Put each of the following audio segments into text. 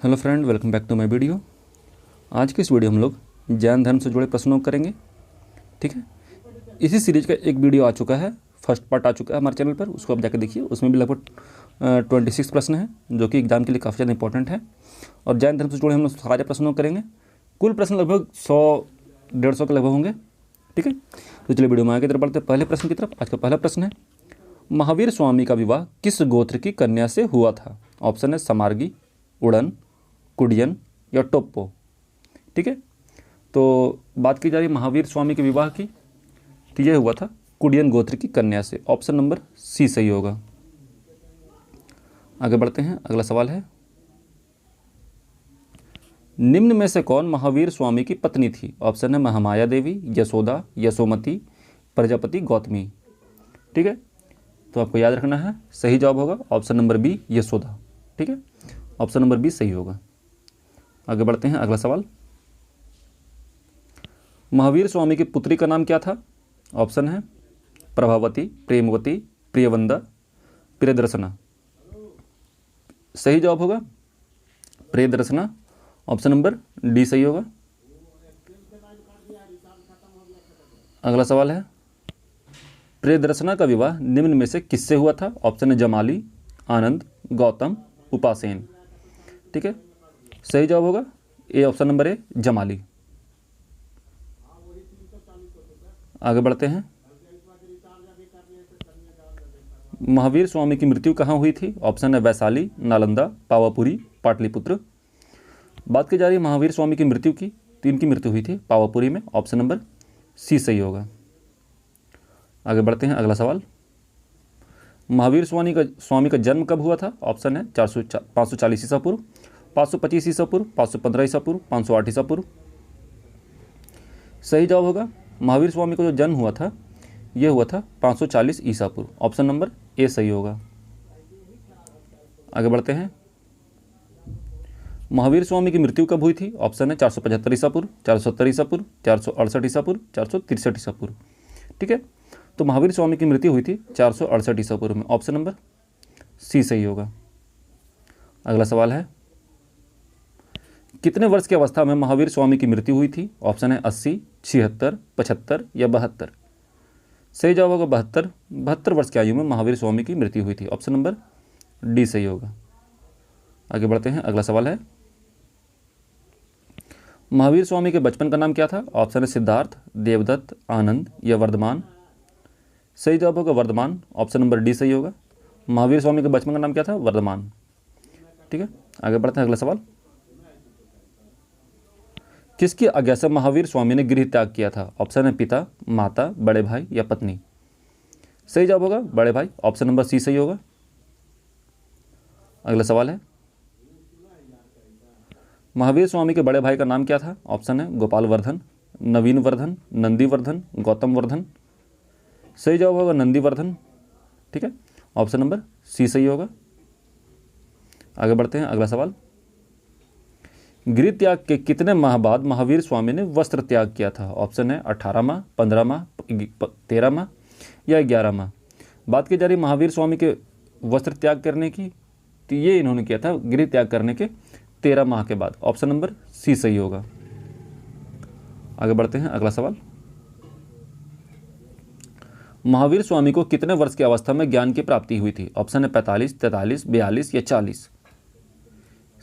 Hello friend, welcome back to my video. आज की इस वीडियो हम लोग जैन धर्म से जुड़े प्रश्नों को करेंगे। ठीक है, इसी सीरीज का एक वीडियो आ चुका है, फर्स्ट पार्ट आ चुका है हमारे चैनल पर, उसको आप जाकर देखिए। उसमें भी लगभग 26 प्रश्न हैं जो कि एग्जाम के लिए काफ़ी ज़्यादा इंपॉर्टेंट है। और जैन धर्म से जुड़े हम लोग सारे प्रश्नों को करेंगे। कुल प्रश्न लगभग 100-150 के लगभग होंगे। ठीक है, तो चलिए वीडियो में आगे तरफ बढ़ते हैं पहले प्रश्न की तरफ। आज का पहला प्रश्न है, महावीर स्वामी का विवाह किस गोत्र की कन्या से हुआ था? ऑप्शन है समार्गी, उड़न, कुडियन या टोप्पो। ठीक है, तो बात की जा रही है महावीर स्वामी के विवाह की, तो यह हुआ था कुडियन गोत्र की कन्या से। ऑप्शन नंबर सी सही होगा। आगे बढ़ते हैं, अगला सवाल है, निम्न में से कौन महावीर स्वामी की पत्नी थी? ऑप्शन है महामाया देवी, यशोदा, यशोमती, प्रजापति, गौतमी। ठीक है, तो आपको याद रखना है, सही जवाब होगा ऑप्शन नंबर बी, यशोदा। ठीक है, ऑप्शन नंबर बी सही होगा। आगे बढ़ते हैं, अगला सवाल, महावीर स्वामी की पुत्री का नाम क्या था? ऑप्शन है प्रभावती, प्रेमवती, प्रियवंदा, प्रियदर्शना। सही जवाब होगा प्रियदर्शना। ऑप्शन नंबर डी सही होगा। अगला सवाल है, प्रियदर्शना का विवाह निम्न में से किससे हुआ था? ऑप्शन है जमाली, आनंद, गौतम, उपासेन। ठीक है, सही जवाब होगा ए, ऑप्शन नंबर ए, जमाली। आगे बढ़ते हैं, महावीर स्वामी की मृत्यु कहाँ हुई थी? ऑप्शन है वैशाली, नालंदा, पावापुरी, पाटलिपुत्र। बात की जा रही है महावीर स्वामी की मृत्यु की, तो इनकी मृत्यु हुई थी पावापुरी में। ऑप्शन नंबर सी सही होगा। आगे बढ़ते हैं, अगला सवाल, महावीर स्वामी का जन्म कब हुआ था? ऑप्शन है 540 ईसा पूर्व, 525 ईसा पूर्व, 515 ईसा पूर्व, 508 ईसा पूर्व। सही जवाब होगा महावीर स्वामी का जो जन्म हुआ था यह हुआ था 540 ईसा पूर्व। ऑप्शन नंबर ए सही होगा। आगे बढ़ते हैं, महावीर स्वामी की मृत्यु कब हुई थी? ऑप्शन है 475 ईसा पूर्व, 470 ईसा पूर्व, 468 ईसा पूर्व, 463 ईसा पूर्व। ठीक है, तो महावीर स्वामी की मृत्यु हुई थी 468 ईसा पूर्व में। ऑप्शन नंबर सी सही होगा। अगला सवाल है, कितने वर्ष की अवस्था में महावीर स्वामी की मृत्यु हुई थी? ऑप्शन है 80, 76, 75 या 72। सही जवाब होगा 72। 72 वर्ष की आयु में महावीर स्वामी की मृत्यु हुई थी। ऑप्शन नंबर डी सही होगा। आगे बढ़ते हैं, अगला सवाल है, महावीर स्वामी के बचपन का नाम क्या था? ऑप्शन है सिद्धार्थ, देवदत्त, आनंद या वर्धमान। सही जवाब होगा वर्धमान। ऑप्शन नंबर डी सही होगा। महावीर स्वामी के बचपन का नाम क्या था? वर्धमान। ठीक है, आगे बढ़ते हैं, अगला सवाल, किसकी आज्ञा से महावीर स्वामी ने गृह त्याग किया था? ऑप्शन है पिता, माता, बड़े भाई या पत्नी। सही जवाब होगा बड़े भाई। ऑप्शन नंबर सी सही होगा। अगला सवाल है, महावीर स्वामी के बड़े भाई का नाम क्या था? ऑप्शन है गोपाल वर्धन, नवीन वर्धन, नंदी वर्धन, गौतम वर्धन। सही जवाब होगा नंदी वर्धन। ठीक है, ऑप्शन नंबर सी सही होगा। आगे बढ़ते हैं, अगला सवाल, गृह त्याग के कितने माह बाद महावीर स्वामी ने वस्त्र त्याग किया था? ऑप्शन है 18 माह, 15 माह, 13 माह या 11 माह। बात की जा रही महावीर स्वामी के वस्त्र त्याग करने की, तो ये इन्होंने किया था गृह त्याग करने के 13 माह के बाद। ऑप्शन नंबर सी सही होगा। आगे बढ़ते हैं, अगला सवाल, महावीर स्वामी को कितने वर्ष की अवस्था में ज्ञान की प्राप्ति हुई थी? ऑप्शन है 45, 43, 42 या 40।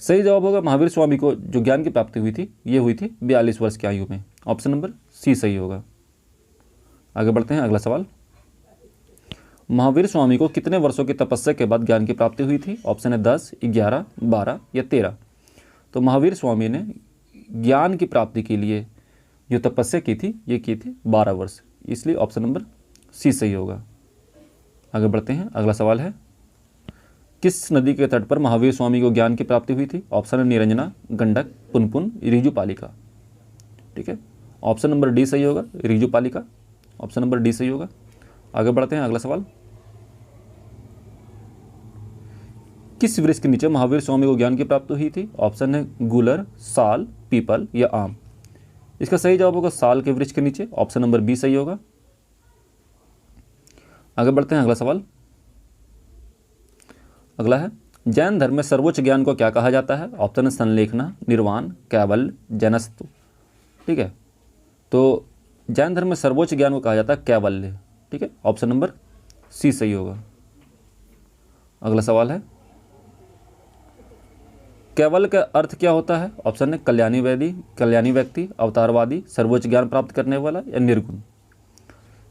सही जवाब होगा महावीर स्वामी को जो ज्ञान की प्राप्ति हुई थी ये हुई थी 42 वर्ष की आयु में। ऑप्शन नंबर सी सही होगा। आगे बढ़ते हैं, अगला सवाल, महावीर स्वामी को कितने वर्षों की तपस्या के बाद ज्ञान की प्राप्ति हुई थी? ऑप्शन है 10, 11, 12 या 13। तो महावीर स्वामी ने ज्ञान की प्राप्ति के लिए जो तपस्या की थी ये की थी 12 वर्ष, इसलिए ऑप्शन नंबर सी सही होगा। आगे बढ़ते हैं, अगला सवाल है, किस नदी के तट पर महावीर स्वामी को ज्ञान की प्राप्ति हुई थी? ऑप्शन है निरंजना, गंडक, पुनपुन, ऋजुपालिका। ठीक है, ऑप्शन नंबर डी सही होगा, ऋजुपालिका। ऑप्शन नंबर डी सही होगा। आगे बढ़ते हैं, अगला सवाल, किस वृक्ष के नीचे महावीर स्वामी को ज्ञान की प्राप्ति हुई थी? ऑप्शन है गूलर, साल, पीपल या आम। इसका सही जवाब होगा साल के वृक्ष के नीचे। ऑप्शन नंबर बी सही होगा। आगे बढ़ते हैं, अगला सवाल, अगला है जैन धर्म में सर्वोच्च ज्ञान को क्या कहा जाता है? ऑप्शन है संलेखना, निर्वाण, कैवल्य, जनस्तु। ठीक है, तो जैन धर्म में सर्वोच्च ज्ञान को कहा जाता है कैवल्य। ठीक है, ऑप्शन नंबर सी सही होगा। अगला सवाल है, कैवल्य का अर्थ क्या होता है? ऑप्शन है कल्याणी व्यक्ति, अवतारवादी, सर्वोच्च ज्ञान प्राप्त करने वाला या निर्गुण।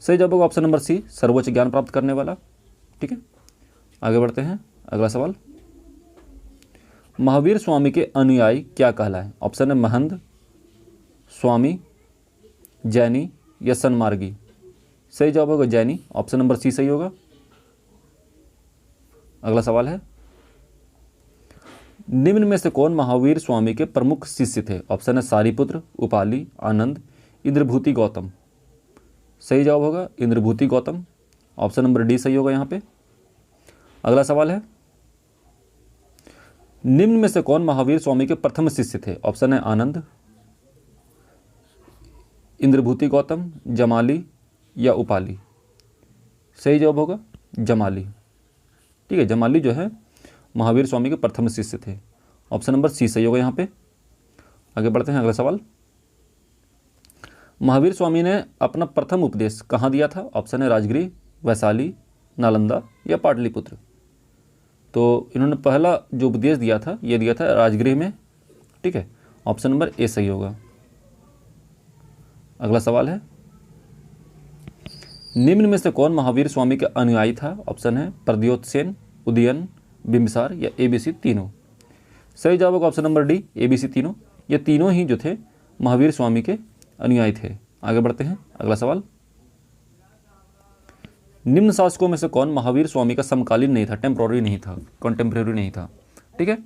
सही जवाब होगा ऑप्शन नंबर सी, सर्वोच्च ज्ञान प्राप्त करने वाला। ठीक है, आगे बढ़ते हैं। अगला सवाल, महावीर स्वामी के अनुयायी क्या कहलाए? ऑप्शन है महंत, स्वामी, जैनी या सन्मार्गी। सही जवाब होगा जैनी, ऑप्शन नंबर सी सही होगा। अगला सवाल है, निम्न में से कौन महावीर स्वामी के प्रमुख शिष्य थे? ऑप्शन है सारिपुत्र, उपाली, आनंद, इंद्रभूति, गौतम। सही जवाब होगा Indrabhuti Gautam, option number D सही होगा यहाँ पे। अगला सवाल है, निम्न में से कौन महावीर स्वामी के प्रथम शिष्य थे? ऑप्शन है आनंद, इंद्रभूति गौतम, जमाली या उपाली। सही जवाब होगा जमाली। ठीक है, जमाली जो है महावीर स्वामी के प्रथम शिष्य थे, ऑप्शन नंबर सी सही होगा यहाँ पे। आगे बढ़ते हैं। अगला सवाल, महावीर स्वामी ने अपना प्रथम उपदेश कहाँ दिया था? ऑप्शन है राजगृह, वैशाली, नालंदा या पाटलिपुत्र। तो इन्होंने पहला जो उपदेश दिया था ये दिया था राजगृह में। ठीक है, ऑप्शन नंबर ए सही होगा। अगला सवाल है, निम्न में से कौन महावीर स्वामी के अनुयायी था? ऑप्शन है प्रद्योतसेन, उदयन, बिंबिसार या एबीसी तीनों। सही जवाब होगा ऑप्शन नंबर डी, एबीसी तीनों। ये तीनों ही जो थे महावीर स्वामी के अनुयायी थे। आगे बढ़ते हैं। अगला सवाल, निम्न शासकों में से कौन महावीर स्वामी का समकालीन नहीं था, टेम्पोररी नहीं था, कॉन्टेम्प्रेरी नहीं था? ठीक है,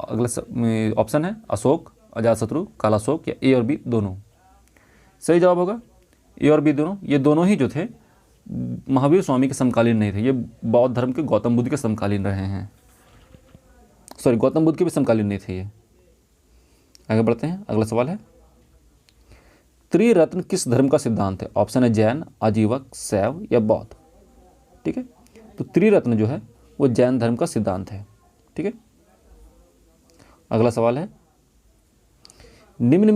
अगला ऑप्शन है अशोक, अजातशत्रु, कालाशोक या ए और बी दोनों। सही जवाब होगा ए और बी दोनों। ये दोनों ही जो थे महावीर स्वामी के समकालीन नहीं थे, ये बौद्ध धर्म के गौतम बुद्ध के समकालीन रहे हैं। सॉरी, गौतम बुद्ध के भी समकालीन नहीं थे ये। आगे बढ़ते हैं। अगला सवाल है, त्रिरत्न किस धर्म का सिद्धांत है? ऑप्शन है जैन, आजीवक, शैव या बौद्ध। ठीक है, तो त्रिरत्न जो है वो जैन धर्म का सिद्धांत है। ठीक है, अगला सवाल है, निम्न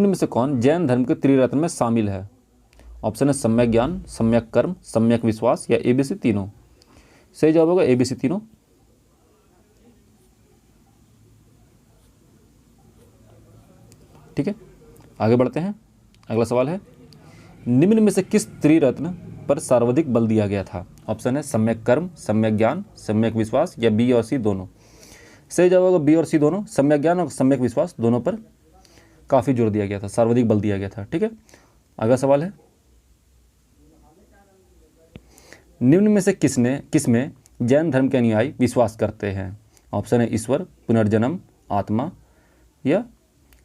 में से कौन जैन धर्म के त्रिरत्न में शामिल है? ऑप्शन है सम्यक ज्ञान, सम्यक कर्म, सम्यक विश्वास या एबीसी तीनों। सही जवाब होगा एबीसी तीनों। ठीक है, आगे बढ़ते हैं। अगला सवाल है, निम्न में से किस त्रिरत्न पर सर्वाधिक बल दिया गया था? ऑप्शन है सम्यक कर्म, सम्यक ज्ञान, सम्यक विश्वास या बी और सी दोनों। सही जवाब होगा बी और सी दोनों। सम्यक ज्ञान और सम्यक विश्वास दोनों पर काफ़ी जोर दिया गया था, सर्वाधिक बल दिया गया था। ठीक है, अगला सवाल है, निम्न में से किसमें जैन धर्म के अनुयायी विश्वास करते हैं? ऑप्शन है ईश्वर, पुनर्जन्म, आत्मा या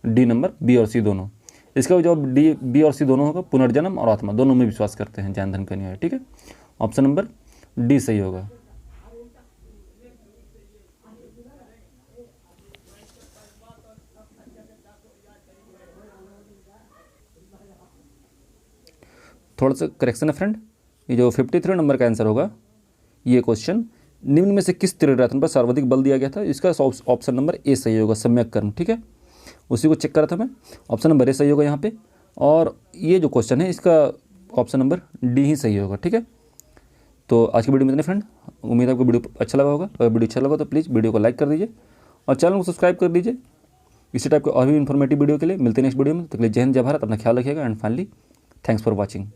डी नंबर बी और सी दोनों। इसका जवाब डी, बी और सी दोनों होगा, पुनर्जन्म और आत्मा दोनों में विश्वास करते हैं जैन धर्म के अनुयायी। ठीक है, ऑप्शन नंबर डी सही होगा। थोड़ा सा करेक्शन है फ्रेंड, ये जो 53 नंबर का आंसर होगा ये क्वेश्चन, निम्न में से किस त्रिरत्न पर सर्वाधिक बल दिया गया था? इसका ऑप्शन नंबर ए सही होगा, सम्यक कर्म। ठीक है, उसी को चेक करा था मैं, ऑप्शन नंबर ए सही होगा यहाँ पे। और ये जो क्वेश्चन है इसका ऑप्शन नंबर डी ही सही होगा। ठीक है, तो आज की वीडियो में इतने फ्रेंड, उम्मीद है आपको वीडियो अच्छा लगा होगा। अगर वीडियो अच्छा लगा तो प्लीज़ वीडियो को लाइक कर दीजिए और चैनल को सब्सक्राइब कर दीजिए। इसी टाइप के और भी इन्फॉर्मेटिव वीडियो के लिए मिलते हैं नेक्स्ट वीडियो में। तो जय हिंद, जय भारत, अपना ख्याल रखिएगा and finally thanks for watching.